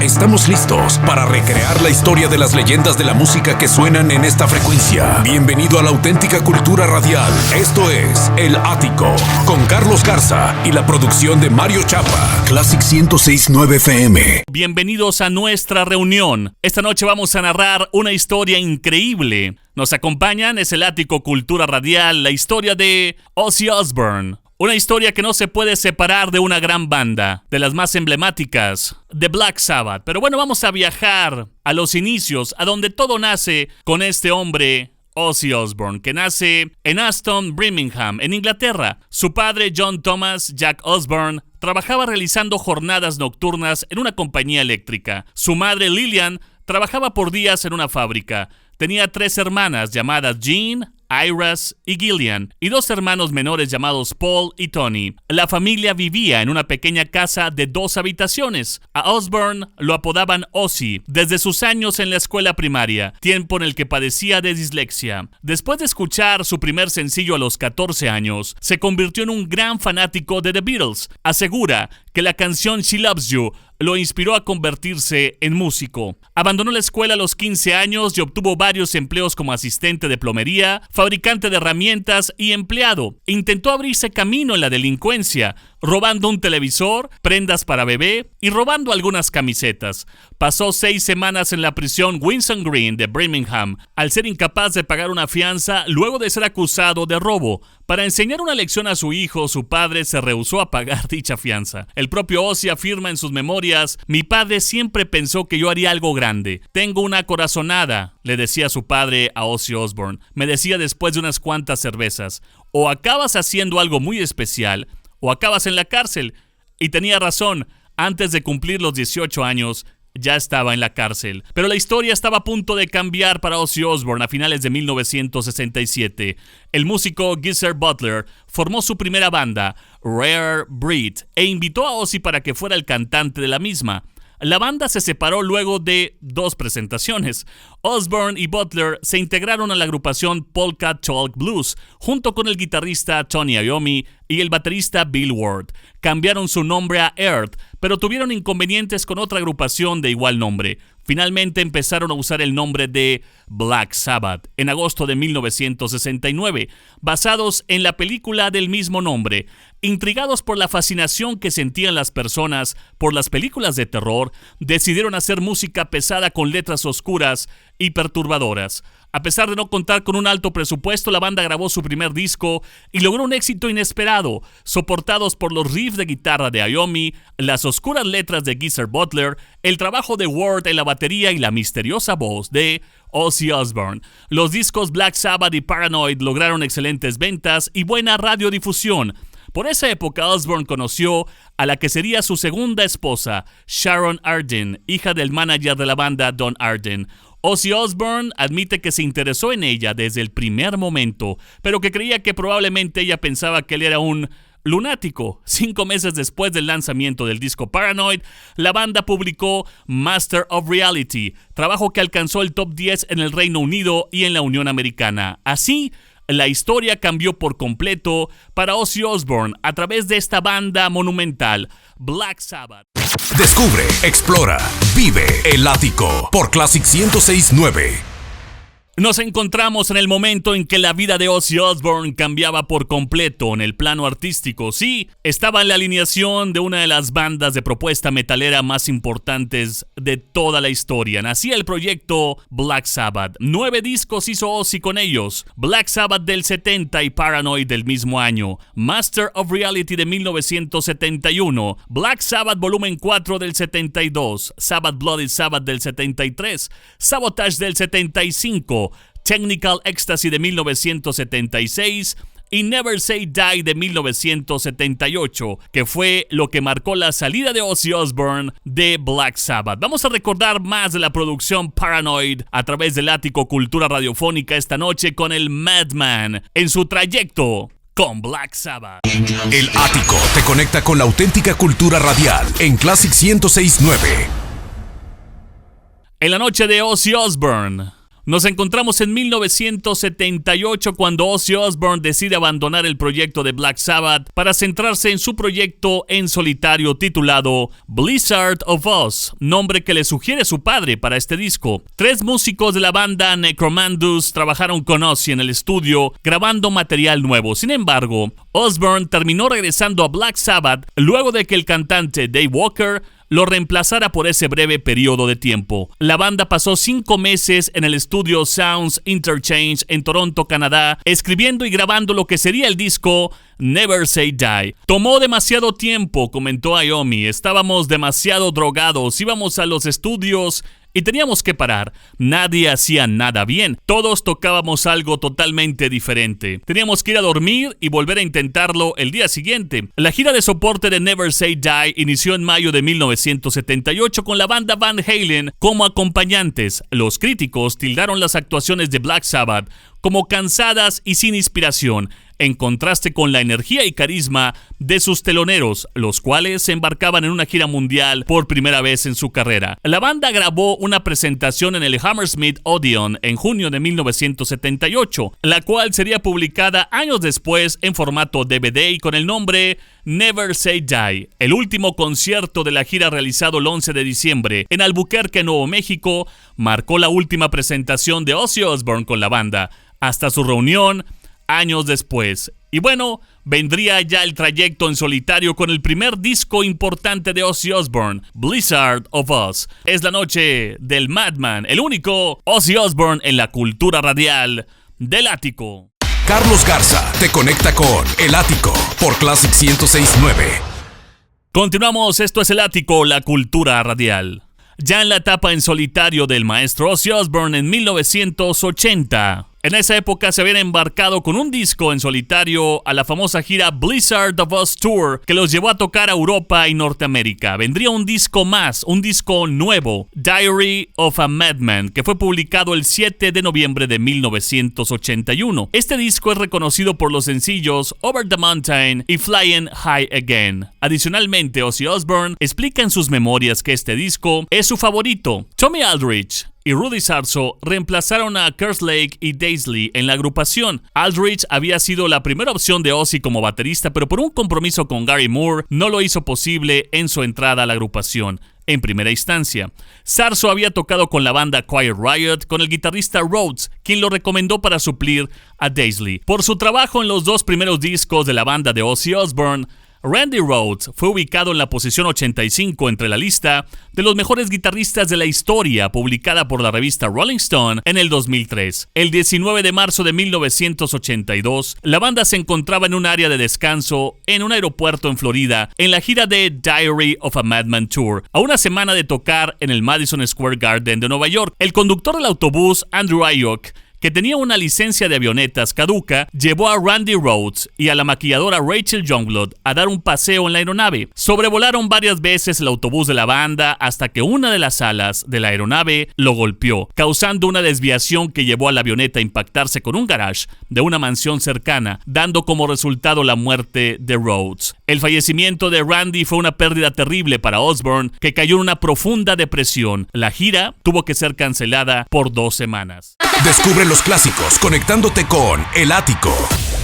Estamos listos para recrear la historia de las leyendas de la música que suenan en esta frecuencia. Bienvenido a la auténtica cultura radial. Esto es El Ático, con Carlos Garza y la producción de Mario Chapa. Classic 106.9 FM. Bienvenidos a nuestra reunión. Esta noche vamos a narrar una historia increíble. Nos acompañan, es El Ático Cultura Radial, la historia de Ozzy Osbourne. Una historia que no se puede separar de una gran banda, de las más emblemáticas, de Black Sabbath. Pero bueno, vamos a viajar a los inicios, a donde todo nace con este hombre, Ozzy Osbourne, que nace en Aston, Birmingham, en Inglaterra. Su padre, John Thomas Jack Osbourne, trabajaba realizando jornadas nocturnas en una compañía eléctrica. Su madre, Lillian, trabajaba por días en una fábrica. Tenía 3 hermanas llamadas Jean, Iris y Gillian, y 2 hermanos menores llamados Paul y Tony. La familia vivía en una pequeña casa de 2 habitaciones. A Osbourne lo apodaban Ozzy desde sus años en la escuela primaria, tiempo en el que padecía de dislexia. Después de escuchar su primer sencillo a los 14 años, se convirtió en un gran fanático de The Beatles. Asegura que la canción She Loves You lo inspiró a convertirse en músico. Abandonó la escuela a los 15 años y obtuvo varios empleos como asistente de plomería, fabricante de herramientas y empleado. Intentó abrirse camino en la delincuencia, robando un televisor, prendas para bebé y robando algunas camisetas. Pasó 6 semanas en la prisión Winson Green de Birmingham, al ser incapaz de pagar una fianza luego de ser acusado de robo. Para enseñar una lección a su hijo, su padre se rehusó a pagar dicha fianza. El propio Ozzy afirma en sus memorias: "Mi padre siempre pensó que yo haría algo grande. Tengo una corazonada", le decía su padre a Ozzy Osbourne. Me decía después de unas cuantas cervezas: "O acabas haciendo algo muy especial, o acabas en la cárcel". Y tenía razón. Antes de cumplir los 18 años, ya estaba en la cárcel. Pero la historia estaba a punto de cambiar para Ozzy Osbourne a finales de 1967. El músico Geezer Butler formó su primera banda, Rare Breed, e invitó a Ozzy para que fuera el cantante de la misma. La banda se separó luego de 2 presentaciones. Osbourne y Butler se integraron a la agrupación Polka Talk Blues, junto con el guitarrista Tony Iommi y el baterista Bill Ward. Cambiaron su nombre a Earth, pero tuvieron inconvenientes con otra agrupación de igual nombre. Finalmente empezaron a usar el nombre de Black Sabbath en agosto de 1969, basados en la película del mismo nombre. Intrigados por la fascinación que sentían las personas por las películas de terror, decidieron hacer música pesada con letras oscuras y perturbadoras. A pesar de no contar con un alto presupuesto, la banda grabó su primer disco y logró un éxito inesperado, soportados por los riffs de guitarra de Iommi, las oscuras letras de Geezer Butler, el trabajo de Ward en la batería y la misteriosa voz de Ozzy Osbourne. Los discos Black Sabbath y Paranoid lograron excelentes ventas y buena radiodifusión. Por esa época, Osbourne conoció a la que sería su segunda esposa, Sharon Arden, hija del manager de la banda, Don Arden. Ozzy Osbourne admite que se interesó en ella desde el primer momento, pero que creía que probablemente ella pensaba que él era un lunático. 5 meses después del lanzamiento del disco Paranoid, la banda publicó Master of Reality, trabajo que alcanzó el top 10 en el Reino Unido y en la Unión Americana. Así, la historia cambió por completo para Ozzy Osbourne a través de esta banda monumental, Black Sabbath. Descubre, explora, vive El Ático por Classic 106.9. Nos encontramos en el momento en que la vida de Ozzy Osbourne cambiaba por completo en el plano artístico. Sí, estaba en la alineación de una de las bandas de propuesta metalera más importantes de toda la historia. Nacía el proyecto Black Sabbath. 9 discos hizo Ozzy con ellos. Black Sabbath del 70 y Paranoid del mismo año. Master of Reality de 1971. Black Sabbath volumen 4 del 72. Sabbath Bloody Sabbath del 73. Sabotage del 75. Technical Ecstasy de 1976 y Never Say Die de 1978, que fue lo que marcó la salida de Ozzy Osbourne de Black Sabbath. Vamos a recordar más de la producción Paranoid a través del Ático Cultura Radiofónica esta noche con el Madman en su trayecto con Black Sabbath. El Ático te conecta con la auténtica cultura radial en Classic 106.9. En la noche de Ozzy Osbourne, Nos encontramos en 1978 cuando Ozzy Osbourne decide abandonar el proyecto de Black Sabbath para centrarse en su proyecto en solitario titulado Blizzard of Oz, nombre que le sugiere su padre para este disco. 3 músicos de la banda Necromandus trabajaron con Ozzy en el estudio grabando material nuevo. Sin embargo, Osbourne terminó regresando a Black Sabbath luego de que el cantante Dave Walker lo reemplazara por ese breve periodo de tiempo. La banda pasó 5 meses en el estudio Sounds Interchange en Toronto, Canadá, escribiendo y grabando lo que sería el disco Never Say Die. Tomó demasiado tiempo, comentó Iommi. Estábamos demasiado drogados, íbamos a los estudios y teníamos que parar. Nadie hacía nada bien. Todos tocábamos algo totalmente diferente. Teníamos que ir a dormir y volver a intentarlo el día siguiente. La gira de soporte de Never Say Die inició en mayo de 1978 con la banda Van Halen como acompañantes. Los críticos tildaron las actuaciones de Black Sabbath como cansadas y sin inspiración, en contraste con la energía y carisma de sus teloneros, los cuales se embarcaban en una gira mundial por primera vez en su carrera. La banda grabó una presentación en el Hammersmith Odeon en junio de 1978, la cual sería publicada años después en formato DVD y con el nombre Never Say Die. El último concierto de la gira realizado el 11 de diciembre en Albuquerque, Nuevo México, marcó la última presentación de Ozzy Osbourne con la banda, hasta su reunión años después. Y bueno, vendría ya el trayecto en solitario con el primer disco importante de Ozzy Osbourne, Blizzard of Oz. Es la noche del Madman, el único Ozzy Osbourne en la cultura radial del Ático. Carlos Garza te conecta con El Ático por Classic 106.9. Continuamos, esto es El Ático, la cultura radial. Ya en la etapa en solitario del maestro Ozzy Osbourne en 1980. En esa época se habían embarcado con un disco en solitario a la famosa gira Blizzard of Oz Tour, que los llevó a tocar a Europa y Norteamérica. Vendría un disco más, un disco nuevo, Diary of a Madman, que fue publicado el 7 de noviembre de 1981. Este disco es reconocido por los sencillos Over the Mountain y Flying High Again. Adicionalmente, Ozzy Osbourne explica en sus memorias que este disco es su favorito. Tommy Aldridge y Rudy Sarzo reemplazaron a Kerslake y Daisley en la agrupación. Aldridge había sido la primera opción de Ozzy como baterista, pero por un compromiso con Gary Moore no lo hizo posible en su entrada a la agrupación en primera instancia. Sarzo había tocado con la banda Quiet Riot con el guitarrista Rhodes, quien lo recomendó para suplir a Daisley. Por su trabajo en los 2 primeros discos de la banda de Ozzy Osbourne, Randy Rhoads fue ubicado en la posición 85 entre la lista de los mejores guitarristas de la historia, publicada por la revista Rolling Stone en el 2003. El 19 de marzo de 1982, la banda se encontraba en un área de descanso en un aeropuerto en Florida, en la gira de Diary of a Madman Tour, a una semana de tocar en el Madison Square Garden de Nueva York. El conductor del autobús, Andrew Ayok, que tenía una licencia de avionetas caduca, llevó a Randy Rhoads y a la maquilladora Rachel Youngblood a dar un paseo en la aeronave. Sobrevolaron varias veces el autobús de la banda hasta que una de las alas de la aeronave lo golpeó, causando una desviación que llevó a la avioneta a impactarse con un garage de una mansión cercana, dando como resultado la muerte de Rhoads. El fallecimiento de Randy fue una pérdida terrible para Osbourne, que cayó en una profunda depresión. La gira tuvo que ser cancelada por 2 semanas. Descubre los clásicos conectándote con El Ático.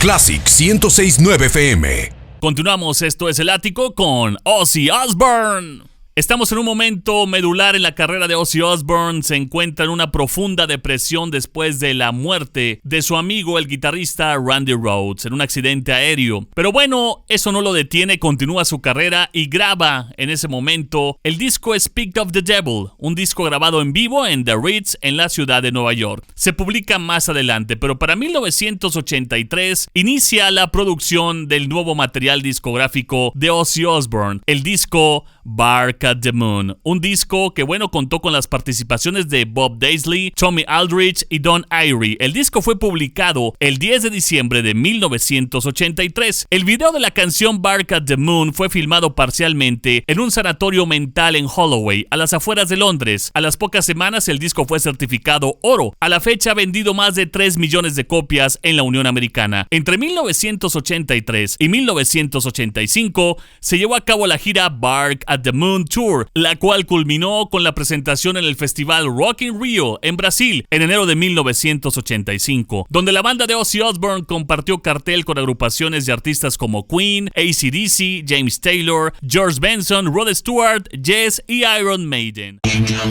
Classic 106.9 FM. Continuamos, esto es El Ático con Ozzy Osbourne. Estamos en un momento medular en la carrera de Ozzy Osbourne. Se encuentra en una profunda depresión después de la muerte de su amigo el guitarrista Randy Rhoads en un accidente aéreo. Pero bueno, eso no lo detiene, continúa su carrera y graba en ese momento el disco Speak of the Devil, un disco grabado en vivo en The Ritz en la ciudad de Nueva York. Se publica más adelante, pero para 1983 inicia la producción del nuevo material discográfico de Ozzy Osbourne, el disco Bark at the Moon, un disco que contó con las participaciones de Bob Daisley, Tommy Aldridge y Don Irie. El disco fue publicado el 10 de diciembre de 1983. El video de la canción Bark at the Moon fue filmado parcialmente en un sanatorio mental en Holloway, a las afueras de Londres. A las pocas semanas el disco fue certificado oro. A la fecha ha vendido más de 3 millones de copias en la Unión Americana. Entre 1983 y 1985 se llevó a cabo la gira Bark at The Moon Tour, la cual culminó con la presentación en el festival Rock in Rio en Brasil en enero de 1985, donde la banda de Ozzy Osbourne compartió cartel con agrupaciones de artistas como Queen, AC/DC, James Taylor, George Benson, Rod Stewart, Yes y Iron Maiden.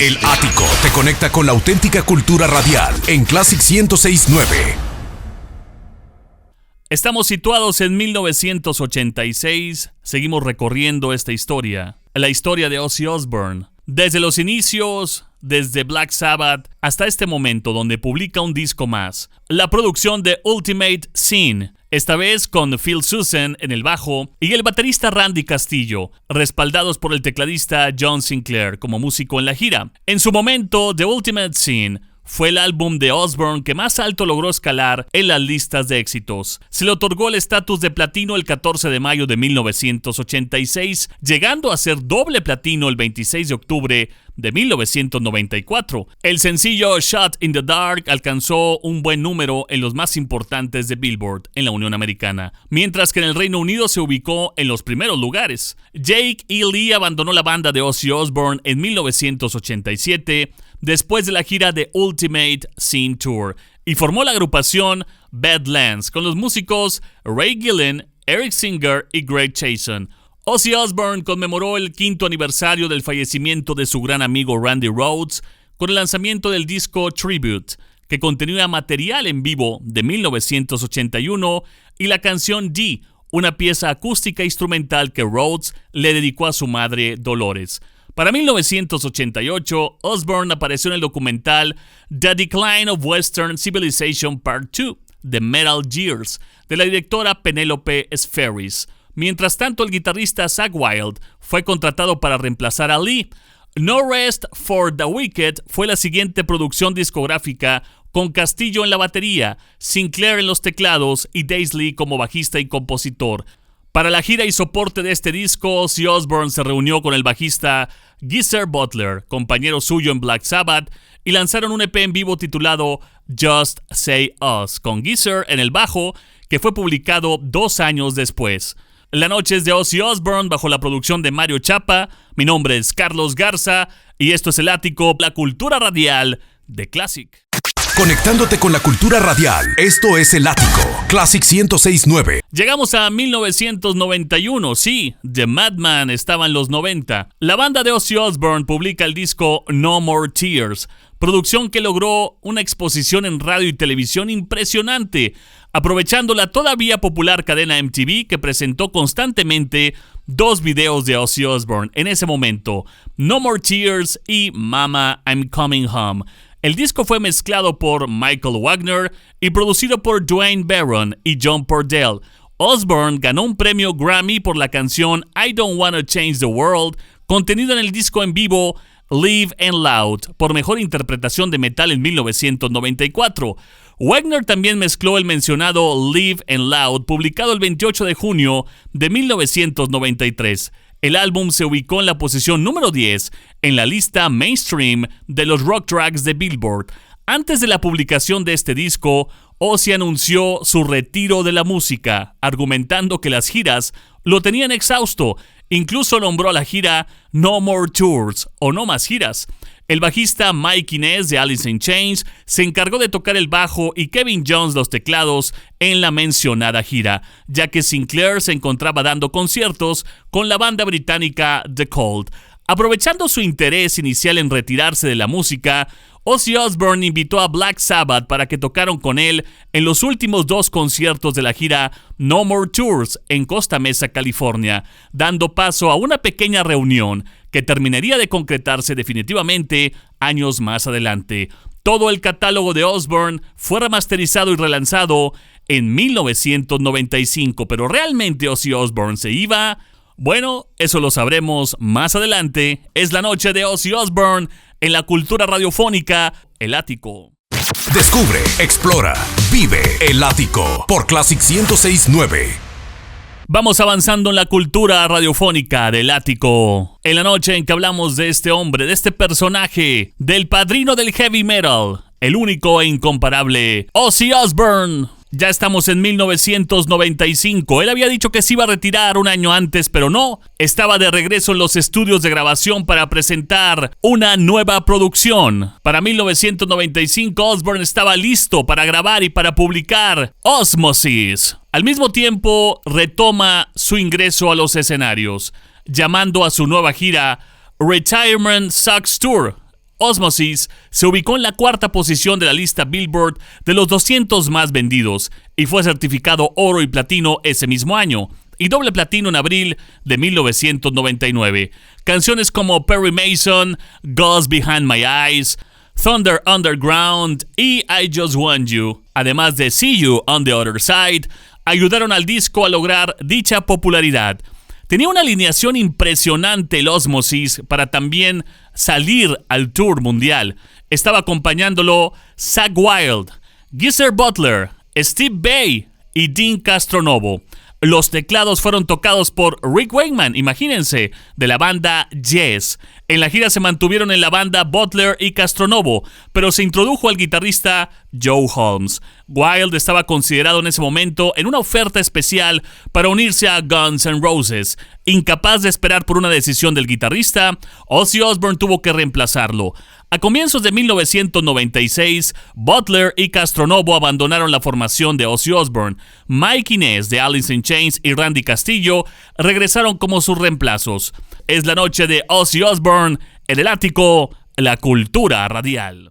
El Ático te conecta con la auténtica cultura radial en Classic 106.9. Estamos situados en 1986, seguimos recorriendo esta historia, la historia de Ozzy Osbourne. Desde los inicios, desde Black Sabbath hasta este momento donde publica un disco más, la producción de Ultimate Sin, esta vez con Phil Susan en el bajo y el baterista Randy Castillo, respaldados por el tecladista John Sinclair como músico en la gira. En su momento, The Ultimate Sin fue el álbum de Osbourne que más alto logró escalar en las listas de éxitos. Se le otorgó el estatus de platino el 14 de mayo de 1986, llegando a ser doble platino el 26 de octubre de 1994. El sencillo Shot in the Dark alcanzó un buen número en los más importantes de Billboard en la Unión Americana, mientras que en el Reino Unido se ubicó en los primeros lugares. Jake E. Lee abandonó la banda de Ozzy Osbourne en 1987 después de la gira de Ultimate Sin Tour y formó la agrupación Badlands con los músicos Ray Gillen, Eric Singer y Greg Chason. Ozzy Osbourne conmemoró el 5º aniversario del fallecimiento de su gran amigo Randy Rhoads con el lanzamiento del disco Tribute, que contenía material en vivo de 1981 y la canción D, una pieza acústica instrumental que Rhoads le dedicó a su madre Dolores. Para 1988, Osbourne apareció en el documental The Decline of Western Civilization Part 2, The Metal Years, de la directora Penelope Spheris. Mientras tanto, el guitarrista Zakk Wylde fue contratado para reemplazar a Lee. No Rest for the Wicked fue la siguiente producción discográfica con Castillo en la batería, Sinclair en los teclados y Daisley como bajista y compositor. Para la gira y soporte de este disco, Ozzy Osbourne se reunió con el bajista Geezer Butler, compañero suyo en Black Sabbath, y lanzaron un EP en vivo titulado Just Say Us, con Geezer en el bajo, que fue publicado 2 años después. La noche es de Ozzy Osbourne bajo la producción de Mario Chapa. Mi nombre es Carlos Garza y esto es El Ático, la cultura radial de Classic. Conectándote con la cultura radial, esto es El Ático, Classic 106.9. Llegamos a 1991, sí, The Madman estaba en los 90. La banda de Ozzy Osbourne publica el disco No More Tears, producción que logró una exposición en radio y televisión impresionante, aprovechando la todavía popular cadena MTV que presentó constantemente 2 videos de Ozzy Osbourne en ese momento, No More Tears y Mama I'm Coming Home. El disco fue mezclado por Michael Wagner y producido por Dwayne Barron y John Purdell. Osbourne ganó un premio Grammy por la canción I Don't Wanna Change the World, contenido en el disco en vivo Live and Loud, por mejor interpretación de metal en 1994. Wagner también mezcló el mencionado Live and Loud, publicado el 28 de junio de 1993. El álbum se ubicó en la posición número 10 en la lista mainstream de los rock tracks de Billboard. Antes de la publicación de este disco, Ozzy anunció su retiro de la música, argumentando que las giras lo tenían exhausto. Incluso nombró a la gira No More Tours o No Más Giras. El bajista Mike Inez de Alice in Chains se encargó de tocar el bajo y Kevin Jones los teclados en la mencionada gira, ya que Sinclair se encontraba dando conciertos con la banda británica The Cult. Aprovechando su interés inicial en retirarse de la música, Ozzy Osbourne invitó a Black Sabbath para que tocaran con él en los últimos 2 conciertos de la gira No More Tours en Costa Mesa, California, dando paso a una pequeña reunión que terminaría de concretarse definitivamente años más adelante. Todo el catálogo de Osbourne fue remasterizado y relanzado en 1995, pero ¿realmente Ozzy Osbourne se iba? Bueno, eso lo sabremos más adelante. Es la noche de Ozzy Osbourne en la cultura radiofónica, El Ático. Descubre, explora, vive El Ático por Classic 106.9. Vamos avanzando en la cultura radiofónica del Ático. En la noche en que hablamos de este hombre, de este personaje, del padrino del heavy metal, el único e incomparable Ozzy Osbourne. Ya estamos en 1995. Él había dicho que se iba a retirar un año antes, pero no. Estaba de regreso en los estudios de grabación para presentar una nueva producción. Para 1995, Osbourne estaba listo para grabar y para publicar Osmosis. Al mismo tiempo, retoma su ingreso a los escenarios, llamando a su nueva gira Retirement Sucks Tour. Osmosis se ubicó en la cuarta posición de la lista Billboard de los 200 más vendidos y fue certificado oro y platino ese mismo año, y doble platino en abril de 1999. Canciones como Perry Mason, Ghost Behind My Eyes, Thunder Underground y I Just Want You, además de See You on the Other Side, ayudaron al disco a lograr dicha popularidad. Tenía una alineación impresionante el Osmosis para también salir al tour mundial. Estaba acompañándolo Zakk Wylde, Geezer Butler, Steve Vai y Dean Castronovo. Los teclados fueron tocados por Rick Wakeman, imagínense, de la banda Yes. En la gira se mantuvieron en la banda Butler y Castronovo, pero se introdujo al guitarrista Joe Holmes. Wylde estaba considerado en ese momento en una oferta especial para unirse a Guns N' Roses. Incapaz de esperar por una decisión del guitarrista, Ozzy Osbourne tuvo que reemplazarlo. A comienzos de 1996, Butler y Castronovo abandonaron la formación de Ozzy Osbourne. Mike Inez de Alice in Chains y Randy Castillo regresaron como sus reemplazos. Es la noche de Ozzy Osbourne en el ático, la cultura radial.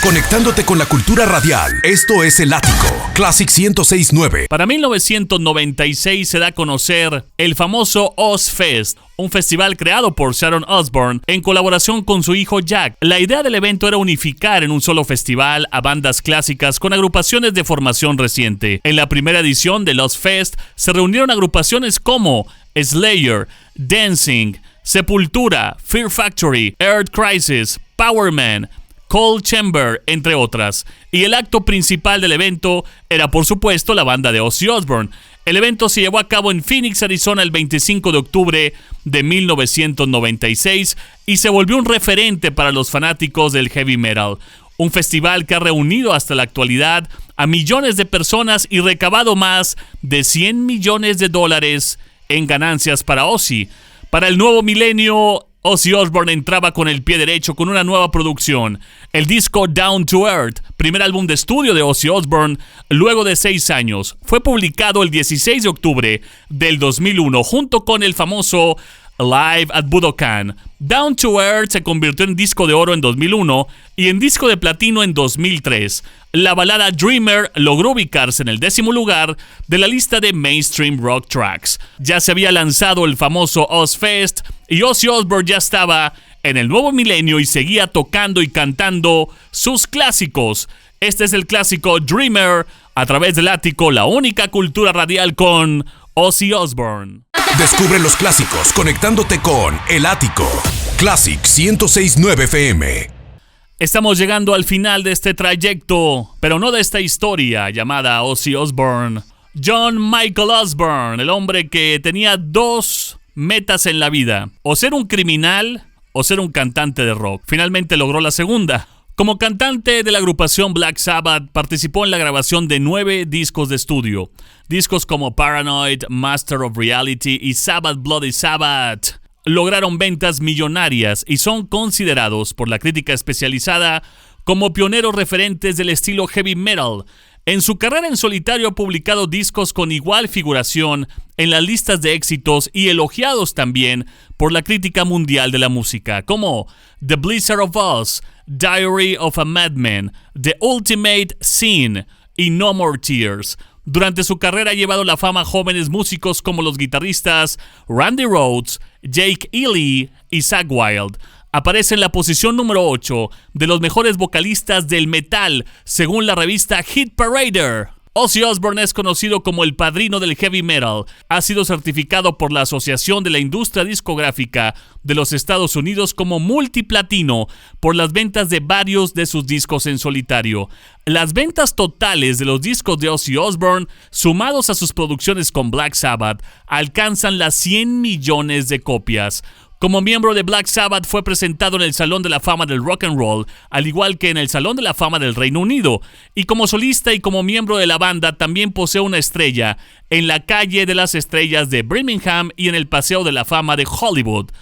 Conectándote con la cultura radial, esto es El Ático, Classic 106.9. Para 1996 se da a conocer el famoso Ozzfest, un festival creado por Sharon Osbourne en colaboración con su hijo Jack. La idea del evento era unificar en un solo festival a bandas clásicas con agrupaciones de formación reciente. En la primera edición del Ozzfest se reunieron agrupaciones como Slayer, Dancing, Sepultura, Fear Factory, Earth Crisis, Powerman, Cold Chamber, entre otras. Y el acto principal del evento era, por supuesto, la banda de Ozzy Osbourne. El evento se llevó a cabo en Phoenix, Arizona, el 25 de octubre de 1996 y se volvió un referente para los fanáticos del heavy metal. Un festival que ha reunido hasta la actualidad a millones de personas y recabado más de $100 millones en ganancias para Ozzy. Para el nuevo milenio, Ozzy Osbourne entraba con el pie derecho con una nueva producción, el disco Down to Earth, primer álbum de estudio de Ozzy Osbourne luego de 6 años. Fue publicado el 16 de octubre del 2001 junto con el famoso Live at Budokan. Down to Earth se convirtió en disco de oro en 2001 y en disco de platino en 2003. La balada Dreamer logró ubicarse en el 10º lugar de la lista de Mainstream Rock Tracks. Ya se había lanzado el famoso Ozzfest y Ozzy Osbourne ya estaba en el nuevo milenio y seguía tocando y cantando sus clásicos. Este es el clásico Dreamer a través del ático, la única cultura radial con Ozzy Osbourne. Descubre los clásicos conectándote con El Ático, Classic 106.9 FM. Estamos llegando al final de este trayecto, pero no de esta historia llamada Ozzy Osbourne. John Michael Osbourne, el hombre que tenía 2 metas en la vida: o ser un criminal o ser un cantante de rock. Finalmente logró la segunda. Como cantante de la agrupación Black Sabbath, participó en la grabación de 9 discos de estudio. Discos como Paranoid, Master of Reality y Sabbath Bloody Sabbath lograron ventas millonarias y son considerados por la crítica especializada como pioneros referentes del estilo heavy metal. En su carrera en solitario ha publicado discos con igual figuración en las listas de éxitos y elogiados también por la crítica mundial de la música, como The Blizzard of Oz, Diary of a Madman, The Ultimate Sin y No More Tears. Durante su carrera ha llevado la fama a jóvenes músicos como los guitarristas Randy Rhoads, Jake Ely y Zakk Wylde. Aparece en la posición número 8 de los mejores vocalistas del metal, según la revista Hit Parader. Ozzy Osbourne es conocido como el padrino del heavy metal. Ha sido certificado por la Asociación de la Industria Discográfica de los Estados Unidos como multiplatino por las ventas de varios de sus discos en solitario. Las ventas totales de los discos de Ozzy Osbourne, sumados a sus producciones con Black Sabbath, alcanzan las 100 millones de copias. Como miembro de Black Sabbath fue presentado en el Salón de la Fama del Rock and Roll, al igual que en el Salón de la Fama del Reino Unido, y como solista y como miembro de la banda también posee una estrella en la Calle de las Estrellas de Birmingham y en el Paseo de la Fama de Hollywood.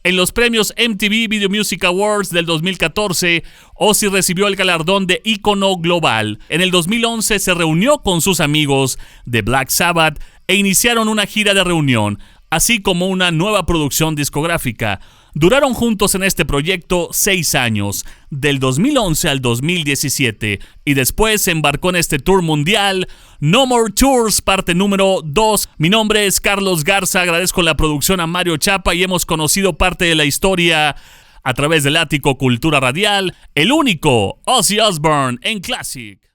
En los premios MTV Video Music Awards del 2014, Ozzy recibió el galardón de ícono global. En el 2011 se reunió con sus amigos de Black Sabbath e iniciaron una gira de reunión, así como una nueva producción discográfica. Duraron juntos en este proyecto 6 años, del 2011 al 2017, y después se embarcó en este tour mundial, No More Tours, parte número 2. Mi nombre es Carlos Garza, agradezco la producción a Mario Chapa y hemos conocido parte de la historia a través del Ático Cultura Radial, el único Ozzy Osbourne en Classic.